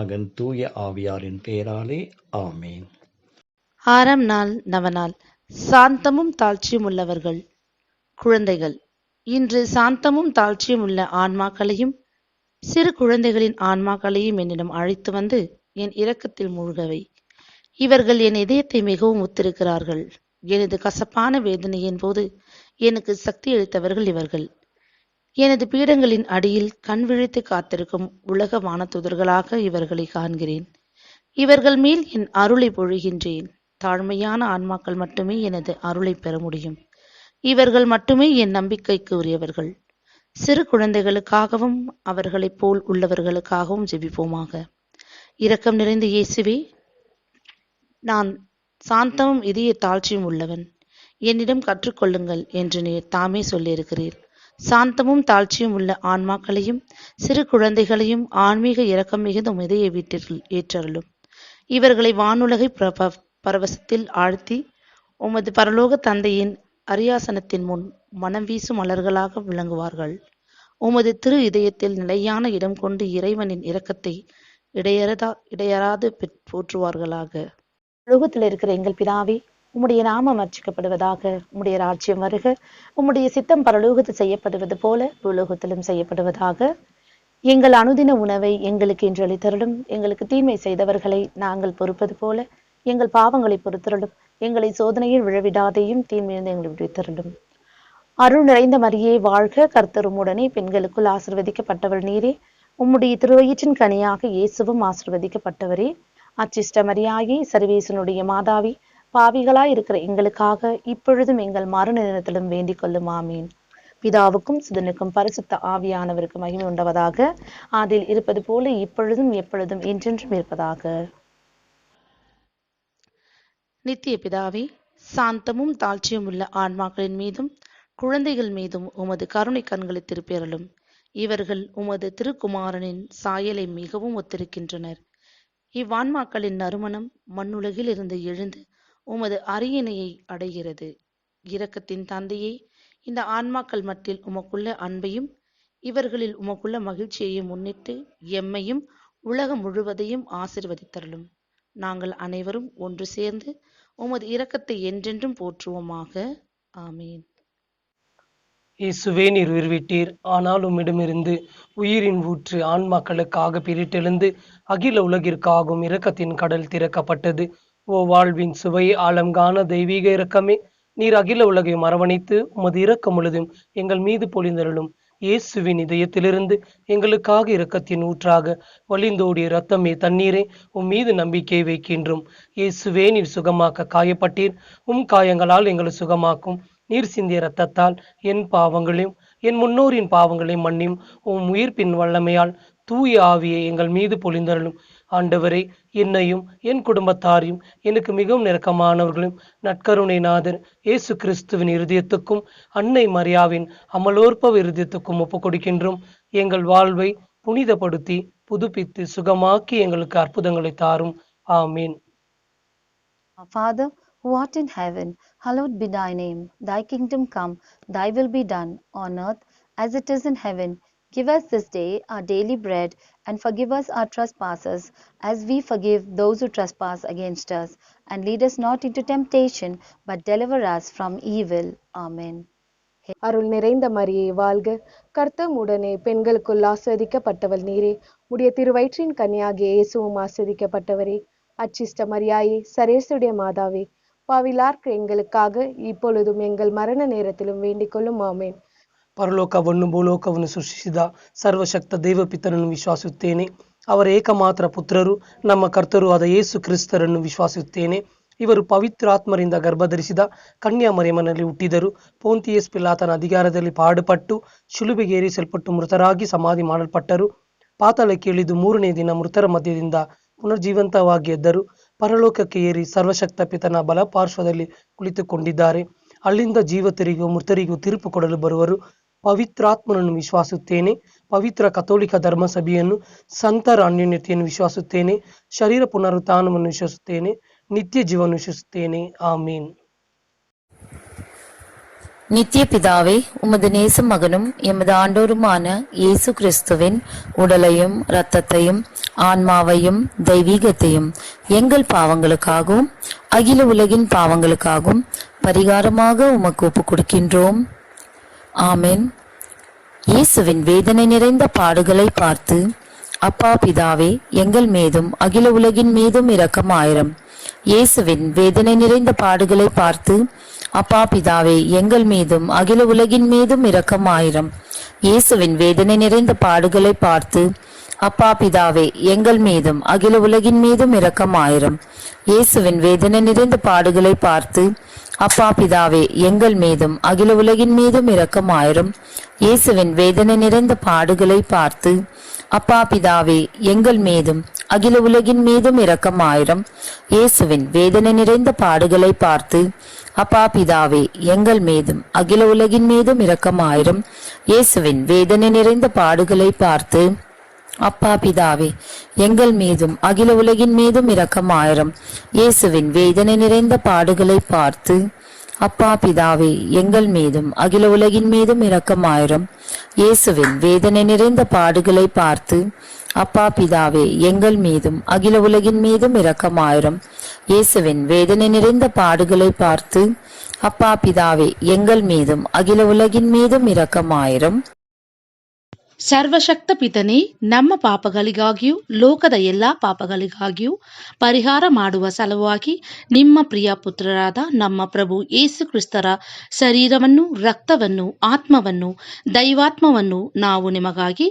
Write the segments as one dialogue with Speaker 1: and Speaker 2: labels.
Speaker 1: மகன் தூய ஆவியாரின் பெயராலே ஆமேன்.
Speaker 2: ஆறாம் நாள் நவநாள். சாந்தமும் தாழ்ச்சியும் உள்ளவர்கள். குழந்தைகள், இன்று சாந்தமும் தாழ்ச்சியும் உள்ள ஆன்மாக்களையும் சிறு குழந்தைகளின் ஆன்மாக்களையும் என்னிடம் அழைத்து வந்து என் இரக்கத்தில் மூழ்கவை. இவர்கள் என் இதயத்தை மிகவும் ஒத்திருக்கிறார்கள். எனது கசப்பான வேதனையின் போது எனக்கு சக்தி அளித்தவர்கள் இவர்கள். எனது பீடங்களின் அடியில் கண் விழித்து காத்திருக்கும் உலக வானதூதர்களாக இவர்களை காண்கிறேன். இவர்கள் மேல் என் அருளை பொழிகின்றேன். தாழ்மையான ஆன்மாக்கள் மட்டுமே எனது அருளை பெற முடியும். இவர்கள் மட்டுமே என் நம்பிக்கைக்கு உரியவர்கள். சிறு குழந்தைகளுக்காகவும் அவர்களைப் போல் உள்ளவர்களுக்காகவும் ஜெபிப்போமாக. இரக்கம் நிறைந்த இயேசுவே, நான் சாந்தமும் இதய தாழ்ச்சியும் உள்ளவன். என்னிடம் கற்றுக்கொள்ளுங்கள் என்று நீர் தாமே சொல்லியிருக்கிறீர். சாந்தமும் தாழ்ச்சியும் உள்ள ஆன்மாக்களையும் சிறு குழந்தைகளையும் ஆன்மீக இரக்கம் மிகுந்த இதய வீட்டில் ஏற்றருளும். இவர்களை வானுலகை பரவசத்தில் ஆழ்த்தி உமது பரலோக தந்தையின் அரியாசனத்தின் முன் மனம் வீசும் மலர்களாக விளங்குவார்கள். உமது திரு இதயத்தில் நிலையான இடம் கொண்டு இறைவனின் இரக்கத்தை இடையறாது போற்றுவார்களாக. உலகத்தில் இருக்கிற எங்கள் பிதாவே, உம்முடைய நாமம் அர்ச்சிக்கப்படுவதாக. உம்முடைய ராஜ்யம் வருக. உம்முடைய சித்தம் பரலோகத்தில் செய்யப்படுவது போல பூலோகத்திலும் செய்யப்படுவதாக. எங்கள் அனுதின உணவை எங்களுக்கு இன்று அளித்தருளும். எங்களுக்கு தீமை செய்தவர்களை நாங்கள் பொறுப்பது போல எங்கள் பாவங்களை பொறுத்தருளும். எங்களை சோதனையில் விழவிடாதையும் தீமையிலிருந்து எங்களை விடுவித்தருளும். அருள் நிறைந்த மரியே வாழ்க, கர்த்தர் உம்முடனே, பெண்களுக்குள் ஆசீர்வதிக்கப்பட்டவள் நீரே. உம்முடைய திருவயிற்றின் கனியாக இயேசுவும் ஆசீர்வதிக்கப்பட்டவரே. அச்சிஷ்ட மரியாயே, சர்வேசனுடைய மாதாவி, பாவிகளாய் இருக்கிற எங்களுக்காக இப்பொழுதும் எங்கள் மரண நேரத்திலும் வேண்டிக் கொள்ளும். ஆமீன். பிதாவுக்கும் சுதனுக்கும் பரிசுத்த ஆவியானவருக்கு மகிமை உண்டவதாக. அதில் இருப்பது போல இப்பொழுதும் எப்பொழுதும் என்றென்றும் இருப்பதாக. நித்திய பிதாவே, சாந்தமும் தாழ்ச்சியும் உள்ள ஆன்மாக்களின் மீதும் குழந்தைகள் மீதும் உமது கருணை கண்களை திருப்பியருளும். இவர்கள் உமது திருக்குமாரனின் சாயலை மிகவும் ஒத்திருக்கின்றனர். இவ்வான்மாக்களின் நறுமணம் மண்ணுலகில் இருந்து எழுந்து உமது அரியணையை அடைகிறது. இரக்கத்தின் தந்தையே, இந்த ஆன்மாக்கள் மட்டில் உமக்குள்ள அன்பையும் இவர்களில் உமக்குள்ள மகிழ்ச்சியையும் முன்னிட்டு எம்மையும் உலகம் முழுவதையும் ஆசீர்வதித்தருளும். நாங்கள் அனைவரும் ஒன்று சேர்ந்து உமது இரக்கத்தை என்றென்றும் போற்றுவோமாக. ஆமீன்.
Speaker 3: இயேசுவே, நீர் உயிர்விட்டீர், ஆனால் உம்மிடமிருந்து உயிரின் ஊற்று ஆன்மாக்களுக்காக பிரிட்டெழுந்து அகில உலகிற்காகவும் இரக்கத்தின் கடல் திறக்கப்பட்டது. ஓ வாழ்வின் சுவை, ஆழங்கான தெய்வீக இரக்கமே, நீர் அகில உலகையும் அரவணைத்து உமது இரக்கம் முழுதும் எங்கள் மீது பொழிந்தருளும். இயேசுவின் இதயத்திலிருந்து எங்களுக்காக இரக்கத்தின் ஊற்றாக வழிந்தோடிய இரத்தமே, தண்ணீரே, உம் மீது நம்பிக்கை வைக்கின்றோம். இயேசுவே, நீர் சுகமாக்க காயப்பட்டீர், உம் காயங்களால் எங்களை சுகமாக்கும். நீர் சிந்திய இரத்தத்தால் என் பாவங்களையும் என் முன்னோரின் பாவங்களையும் மன்னியும். உம் உயிர்ப்பின் வல்லமையால் தூய ஆவியை எங்கள் மீது பொழிந்தருளும். ஆண்டவரே, என்னையும் என் குடும்பத்தாரையும் எனக்கு மிகவும் நெருக்கமானவர்களும் நற்கருணை நாதர் இயேசு கிறிஸ்துவின் இருதயத்துக்கும் அன்னை மரியாவின் அமலோற்பவ இருதயத்துக்கும் ஒப்புக் கொடுக்கின்றோம். எங்கள் வாழ்வை புனிதப்படுத்தி புதுப்பித்து சுகமாக்கி எங்களுக்கு அற்புதங்களை தாரும். ஆமீன்.
Speaker 4: Father, who art in heaven, hallowed be thy name. Thy kingdom come, thy will be done on earth as it is in heaven. Give us this day our daily bread, and forgive us our trespasses, as we forgive those who trespass against us. And lead us not into temptation, but deliver us from evil. Amen.
Speaker 5: அருள் நிறைந்த மரியே வாழ்க, கர்த்தர் உடனே, பெண்களுக்குள் ஆசீர்வதிக்கப்பட்டவள் நீரே. உடைய திருவயிற்றின் கன்னியாகிய இயேசுவும் ஆசீர்வதிக்கப்பட்டவரே. அச்சிஷ்ட மரியாயே, சரேசுடைய மாதாவே, பாவிலார்க்கு எங்களுக்காக இப்பொழுதும் எங்கள் மரண நேரத்திலும் வேண்டிக் கொள்ளும். ಆಮೇನ್.
Speaker 3: ಪರಲೋಕವನ್ನು ಭೂಲೋಕವನ್ನು ಸೃಷ್ಟಿಸಿದ ಸರ್ವಶಕ್ತ ದೇವಪಿತನನ್ನು ವಿಶ್ವಾಸುತ್ತೇನೆ. ಅವರ ಏಕಮಾತ್ರ ಪುತ್ರರು ನಮ್ಮ ಕರ್ತರು ಆದ ಯೇಸು ಕ್ರಿಸ್ತರನ್ನು ವಿಶ್ವಾಸುತ್ತೇನೆ. ಇವರು ಪವಿತ್ರಾತ್ಮರಿಂದ ಗರ್ಭಧರಿಸಿದ ಕನ್ಯಾ ಮರಿಯಮ್ಮನಲ್ಲಿ ಹುಟ್ಟಿದರು. ಪೋಂತಿಯಸ್ ಪಿಲಾತನ ಅಧಿಕಾರದಲ್ಲಿ ಪಾಡುಪಟ್ಟು ಶಿಲುಬೆಗೆ ಏರಿಸಲ್ಪಟ್ಟು ಮೃತರಾಗಿ ಸಮಾಧಿ ಮಾಡಲ್ಪಟ್ಟರು. ಪಾತಾಳಕ್ಕೆ ಇಳಿದು ಮೂರನೇ ದಿನ ಮೃತರ ಮಧ್ಯದಿಂದ ಪುನರ್ಜೀವಂತವಾಗಿ ಎದ್ದರು. ಪರಲೋಕಕ್ಕೆ ಏರಿ ಸರ್ವಶಕ್ತ ಪಿತನ ಬಲಪಾರ್ಶ್ವದಲ್ಲಿ ಕುಳಿತುಕೊಂಡಿದ್ದಾರೆ. ಅಲ್ಲಿಂದ ಜೀವಿತರಿಗೂ ಮೃತರಿಗೂ ತೀರ್ಪು ಕೊಡಲು ಬರುವರು. ಪವಿತ್ರಾತ್ಮನನ್ನು ವಿಶ್ವಾಸುತ್ತೇನೆ. ಪವಿತ್ರ ಕಥೋಲಿಕ ಧರ್ಮಸಭೆಯನ್ನು, ಸಂತರ ಅನ್ಯೋನ್ಯತೆಯನ್ನು ವಿಶ್ವಾಸುತ್ತೇನೆ. ಶರೀರ ಪುನರುತ್ಥಾನವನ್ನು ವಿಶ್ವಸಿಸುತ್ತೇನೆ. ನಿತ್ಯ ಜೀವನ ವಿಶ್ವಸಿಸುತ್ತೇನೆ. ಆಮೀನ್.
Speaker 6: நித்திய பிதாவே, உமது நேச மகனும் எமது ஆண்டோருமான இயேசு கிறிஸ்துவின் உடலையும் இரத்தத்தையும் ஆன்மாவையும் தெய்வீகத்தையும் எங்கள் பாவங்களுக்காகவும் அகில உலகின் பாவங்களுக்காகவும் பரிகாரமாக உமக்கு ஒப்புக் கொடுக்கின்றோம். ஆமென். இயேசுவின் வேதனை நிறைந்த பாடுகளை பார்த்து அப்பா பிதாவே, எங்கள் மீதும் அகில உலகின் மீதும் இரக்கமாயிரம். இயேசுவின் வேதனை நிறைந்த பாடுகளை பார்த்து அப்பா பிதாவே, எங்கள் மீதும் அகில உலகின் மீதும் இரக்கமாயிரம். இயேசுவின் வேதனை நிறைந்த பாடுகளை பார்த்து அப்பா பிதாவே, எங்கள் மீதும் அகில உலகின் மீதும் இரக்கமாயிரம். இயேசுவின் வேதனை நிறைந்த பாடுகளை பார்த்து அப்பா பிதாவே, எங்கள் மீதும் அகில உலகின் மீதும் இரக்கமாயிரம். இயேசுவின் வேதனை நிறைந்த பாடுகளை பார்த்து அப்பா பிதாவே, எங்கள் மீதும் அகில உலகின் மீதும் இரக்கமாயிரம். இயேசுவின் வேதனை நிறைந்த பாடுகளை பார்த்து அப்பா பிதாவே, எங்கள் மீதும் அகில உலகின் மீதும் இரக்கமாயிரம். இயேசுவின் வேதனை நிறைந்த பாடுகளை பார்த்து அப்பா பிதாவே, எங்கள் மீதும் அகில உலகின் மீதும் இரக்கமாயிரம். இயேசுவின் வேதனை நிறைந்த பாடுகளை பார்த்து அப்பா பிதாவே, எங்கள் மீதும் அகில உலகின் மீதும் இரக்கமாயிரம். இயேசுவின் வேதனை நிறைந்த பாடுகளை பார்த்து அப்பா பிதாவே, எங்கள் மீதும் அகில உலகின் மீதும் இரக்கமாயிரம். இயேசுவின் வேதனை நிறைந்த பாடுகளை பார்த்து அப்பா பிதாவே, எங்கள் மீதும் அகில உலகின் மீதும் இரக்கமாயிரம்.
Speaker 2: ಸರ್ವಶಕ್ತ ಪಿತನೇ, ನಮ್ಮ ಪಾಪಗಳಿಗಾಗಿಯೂ ಲೋಕದ ಎಲ್ಲಾ ಪಾಪಗಳಿಗಾಗಿಯೂ ಪರಿಹಾರ ಮಾಡುವ ಸಲುವಾಗಿ ನಿಮ್ಮ ಪ್ರಿಯ ಪುತ್ರರಾದ ನಮ್ಮ ಪ್ರಭು ಯೇಸು ಕ್ರಿಸ್ತರ ಶರೀರವನ್ನು, ರಕ್ತವನ್ನು, ಆತ್ಮವನ್ನು, ದೈವಾತ್ಮವನ್ನು ನಾವು ನಿಮಗಾಗಿ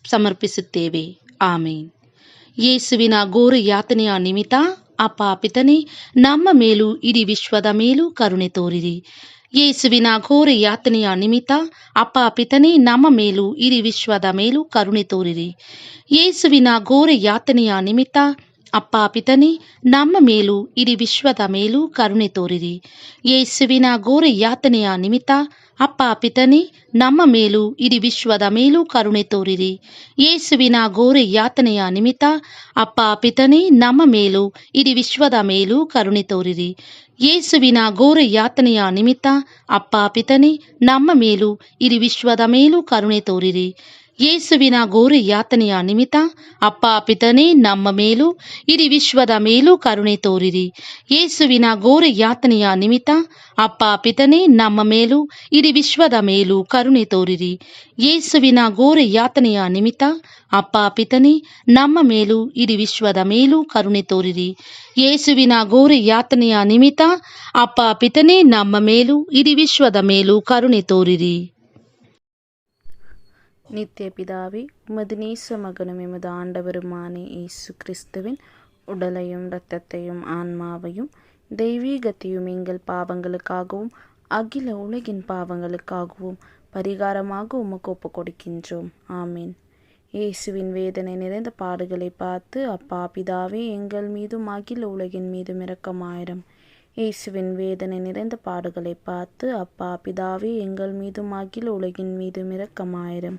Speaker 2: ಸಮರ್ಪಿಸುತ್ತೇವೆ. ಆಮೇನ್. ಯೇಸುವಿನ ಘೋರ ಯಾತನೆಯ ನಿಮಿತ್ತ ಅಪ್ಪ ಪಿತನೇ, ನಮ್ಮ ಮೇಲೂ ಇಡೀ ವಿಶ್ವದ ಮೇಲೂ ಕರುಣೆ ತೋರಿರಿ. ಯೇಸುವಿನ ಘೋರ ಯಾತನೆಯ ನಿಮಿತ್ತ ಅಪ್ಪ ಪಿತನೇ, ನಮ್ಮ ಮೇಲೂ ಇಡೀ ವಿಶ್ವದ ಮೇಲೂ ಕರುಣೆ ತೋರಿರಿ. ಯೇಸುವಿನ ಘೋರ ಯಾತನೆಯ ನಿಮಿತ್ತ ಅಪ್ಪ ಪಿತನೇ, ನಮ್ಮ ಮೇಲೂ ಇಡೀ ವಿಶ್ವದ ಮೇಲೂ ಕರುಣೆ ತೋರಿರಿ. ಯೇಸುವಿನ ಘೋರ ಯಾತನೆಯ ನಿಮಿತ್ತ ಅಪ್ಪ ಪಿತನೇ, ನಮ್ಮ ಮೇಲೂ ಇಡೀ ವಿಶ್ವದ ಮೇಲೂ ಕರುಣೆ ತೋರಿರಿ. ಯೇಸುವಿನ ಘೋರ ಯಾತನೆಯ ನಿಮಿತ್ತ ಅಪ್ಪ ಪಿತನೇ, ನಮ್ಮ ಮೇಲೂ ಇಡೀ ವಿಶ್ವದ ಮೇಲೂ ಕರುಣೆ ತೋರಿರಿ. ಯೇಸುವಿನ ಘೋರ ಯಾತನೆಯ ನಿಮಿತ್ತ ಅಪ್ಪ ಪಿತನೇ, ನಮ್ಮ ಮೇಲೂ ಇಡೀ ವಿಶ್ವದ ಮೇಲೂ ಕರುಣೆ ತೋರಿರಿ. ಯೇಸುವಿನ ಘೋರ ಯಾತನೆಯ ನಿಮಿತ್ತ ಅಪ್ಪ ಪಿತನೇ, ನಮ್ಮ ಮೇಲೂ ಇಡೀ ವಿಶ್ವದ ಮೇಲೂ ಕರುಣೆ ತೋರಿರಿ. ಯೇಸುವಿನ ಘೋರ ಯಾತನೆಯ ನಿಮಿತ್ತ ಅಪ್ಪ ಪಿತನೇ, ನಮ್ಮ ಮೇಲೂ ಇಡೀ ವಿಶ್ವದ ಮೇಲೂ ಕರುಣೆ ತೋರಿರಿ. ಯೇಸುವಿನ ಘೋರ ಯಾತನೆಯ ನಿಮಿತ್ತ ಅಪ್ಪ ಪಿತನೇ, ನಮ್ಮ ಮೇಲೂ ಇಡೀ ವಿಶ್ವದ ಮೇಲೂ ಕರುಣೆ ತೋರಿರಿ. ಯೇಸುವಿನ ಘೋರ ಯಾತನೆಯ ನಿಮಿತ್ತ ಅಪ್ಪ ಪಿತನೇ, ನಮ್ಮ ಮೇಲೂ ಇಡೀ ವಿಶ್ವದ ಮೇಲೂ ಕರುಣೆ ತೋರಿರಿ.
Speaker 7: நித்திய பிதாவே, உமது நேச மகனும் எமது ஆண்டவருமான இயேசு கிறிஸ்துவின் உடலையும் இரத்தத்தையும் ஆன்மாவையும் தெய்வீகத்தையும் எங்கள் பாவங்களுக்காகவும் அகில உலகின் பாவங்களுக்காகவும் பரிகாரமாக உமக்கு ஒப்புக் கொடுக்கின்றோம். ஆமீன். இயேசுவின் வேதனை நிறைந்த பாடுகளை பார்த்து அப்பா பிதாவே, எங்கள் மீதும் அகில உலகின் மீதும் இரக்கமாயிரம். இயேசுவின் வேதனை நிறைந்த பாடுகளை பார்த்து அப்பா பிதாவே, எங்கள் மீதும் அகில உலகின் மீதும் இரக்கமாயிரம்.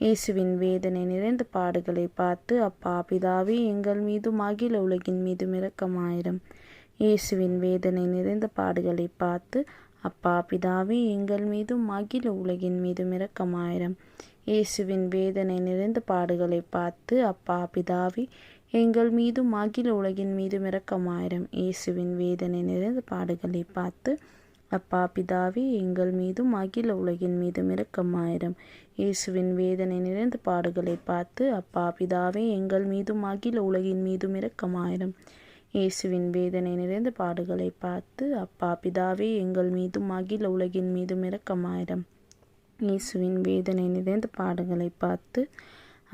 Speaker 7: இயேசுவின் வேதனை நிறைந்த பாடுகளை பார்த்து அப்பா பிதாவே, எங்கள் மீதும் அகில உலகின் மீதும் இரக்கமாயிரம். இயேசுவின் வேதனை நிறைந்த பாடுகளை பார்த்து அப்பா பிதாவே, எங்கள் மீதும் அகில உலகின் மீதும் இரக்கமாயிரம். இயேசுவின் வேதனை நிறைந்த பாடுகளை பார்த்து அப்பா பிதாவே, எங்கள் மீதும் அகில உலகின் மீதும் இரக்கமாயிரம். இயேசுவின் வேதனை நிறைந்த பாடுகளை பார்த்து அப்பா பிதாவே, எங்கள் மீதும் அகில உலகின் மீதும் இரக்கமாயிரம். இயேசுவின் வேதனை நிறைந்த பாடுகளை பார்த்து அப்பா பிதாவே, எங்கள் மீதும் அகில உலகின் மீதும் இரக்கமாயிரம். இயேசுவின் வேதனை நிறைந்த பாடுகளை பார்த்து அப்பா பிதாவே, எங்கள் மீதும் அகில உலகின் மீதும் இரக்கமாயிரம். இயேசுவின் வேதனை நிறைந்த பாடுகளை பார்த்து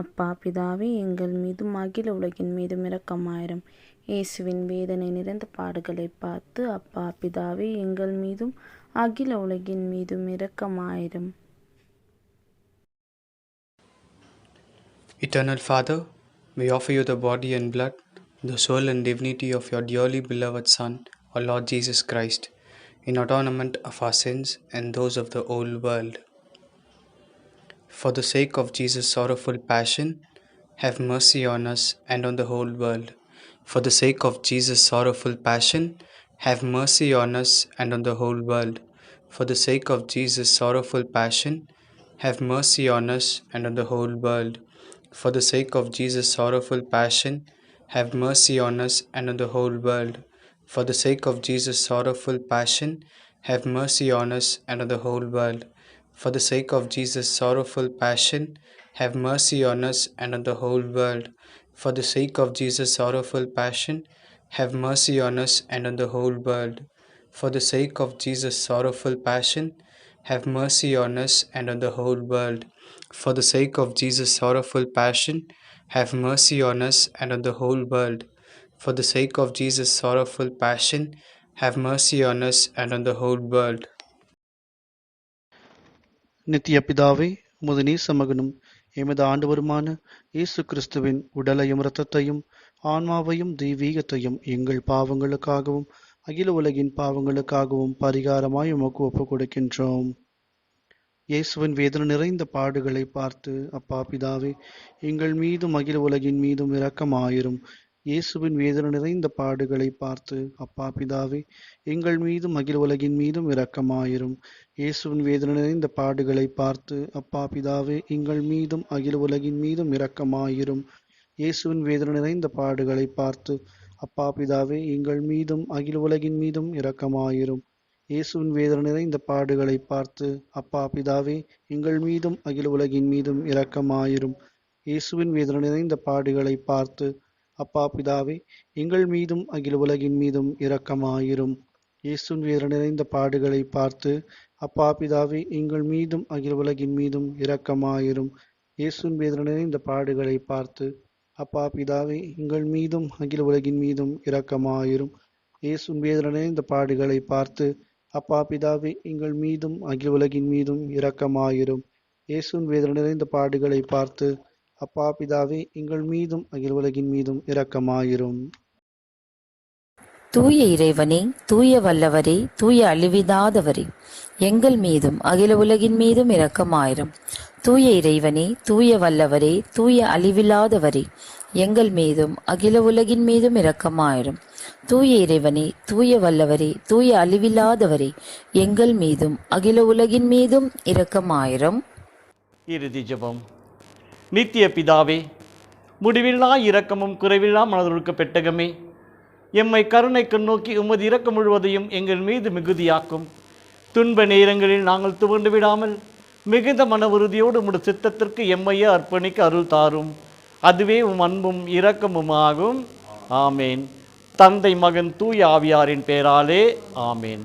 Speaker 7: அப்பா பிதாவே, எங்கள் மீதும் அகில உலகின் மீதும் இரக்கமாயிரம். இயேசுவின் வேதனை நிறைந்த பாடுகளை பார்த்து அப்பா பிதாவே, எங்கள் மீதும் அகில உலகின் மீதும் இரக்கமாயிரம்.
Speaker 8: Eternal Father, we offer you the body and blood, the soul and divinity of your dearly beloved Son, our Lord Jesus Christ, in atonement of our sins and those of the whole world. For the sake of Jesus' sorrowful passion, have mercy on us and on the whole world. For the sake of Jesus' sorrowful passion, have mercy on us and on the whole world. For the sake of Jesus' sorrowful passion, have mercy on us and on the whole world. For the sake of Jesus' sorrowful passion, have mercy on us and on the whole world. For the sake of Jesus' sorrowful passion, have mercy on us and on the whole world. For the sake of Jesus' sorrowful passion, have mercy on us and on the whole world. For the sake of Jesus' sorrowful passion, have mercy on us and on the whole world. For the sake of Jesus' sorrowful passion, have mercy on us and on the whole world. For the sake of Jesus' sorrowful passion, have mercy on us and on the whole world. For the sake of Jesus' sorrowful passion, have mercy on us and on the whole world.
Speaker 9: நித்திய பிதாவே, உமது நேச மகனும் எமது ஆண்டவருமான இயேசு கிறிஸ்துவின் உடலையும் இரத்தத்தையும் ஆன்மாவையும் தெய்வீகத்தையும் எங்கள் பாவங்களுக்காகவும் அகில உலகின் பாவங்களுக்காகவும் பரிகாரமாய் உமக்கு ஒப்புக் கொடுக்கின்றோம். இயேசுவின் வேதனை நிறைந்த பாடுகளை பார்த்து அப்பா பிதாவே, எங்கள் மீதும் அகில உலகின் மீதும் இரக்கமாயிரும். இயேசுவின் வேதனை நிறைந்த பாடுகளை பார்த்து அப்பா பிதாவே, எங்கள் மீதும் அகில உலகின் மீதும் இரக்கமாயிரும். இயேசுவின் வேதனை நிறைந்த பாடுகளை பார்த்து அப்பா பிதாவே, எங்கள் மீதும் அகில உலகின் மீதும் இரக்கமாயிரும். இயேசுவின் வேதனை நிறைந்த பாடுகளை பார்த்து அப்பா பிதாவே, எங்கள் மீதும் அகில உலகின் மீதும் இரக்கமாயிரும். இயேசுவின் வேதனை நிறைந்த பாடுகளை பார்த்து அப்பா பிதாவே, எங்கள் மீதும் அகில உலகின் மீதும் இரக்கமாயிரும். இயேசுவின் வேதனை நிறைந்த பாடுகளை பார்த்து அப்பா பிதாவே, எங்கள் மீதும் அகில உலகின் மீதும் இரக்கமாயிரும். இயேசுவின் வேதனை நிறைந்த பாடுகளை பார்த்து அப்பா பிதாவே, எங்கள் மீதும் அகில உலகின் மீதும் இரக்கமாயிரும். இயேசுவின் வேதனை நிறைந்த பாடுகளை பார்த்து அப்பா பிதாவே, எங்கள் மீதும் அகில உலகின் மீதும் இரக்கமாயிரும். இயேசுவின் வேதனை நிறைந்த பாடுகளை பார்த்து அப்பா பிதாவே, எங்கள் மீதும் அகில உலகின் மீதும் இரக்கமாயிரும். இயேசுவின் வேதனை நிறைந்த பாடுகளை பார்த்து அப்பா பிதாவே, எங்கள் மீதும் அகில உலகின் மீதும் இரக்கமாயிரும்.
Speaker 6: தூய இறைவனே, தூய வல்லவரே, தூய அழிவில்லாதவரே, எங்கள் மீதும் அகில உலகின் மீதும் இரக்கமாயிரும். தூய இறைவனே, தூய வல்லவரே, தூய அழிவில்லாதவரே, எங்கள் மீதும் அகில உலகின் மீதும் இரக்கமாயிரும். தூய இறைவனே, தூய வல்லவரே, தூய அழிவில்லாதவரே, எங்கள் மீதும் அகில உலகின் மீதும் இரக்கமாயிரும்.
Speaker 10: இறுதி ஜெபம். நித்திய பிதாவே, முடிவில்லா இரக்கமும் குறைவில்லா மனதுருக்க பெட்டகமே, எம்மை கருணைக்கு நோக்கி உமது இரக்கம் முழுவதையும் எங்கள் மீது மிகுதியாக்கும். துன்ப நேரங்களில் நாங்கள் துவண்டு விடாமல் மிகுந்த மன உறுதியோடு உமது சித்தத்திற்கு எம்மையே அர்ப்பணிக்க அருள் தாரும். அதுவே உம் அன்பும் இரக்கமுமாகும். ஆமேன். தந்தை, மகன், தூய ஆவியாரின் பெயராலே ஆமேன்.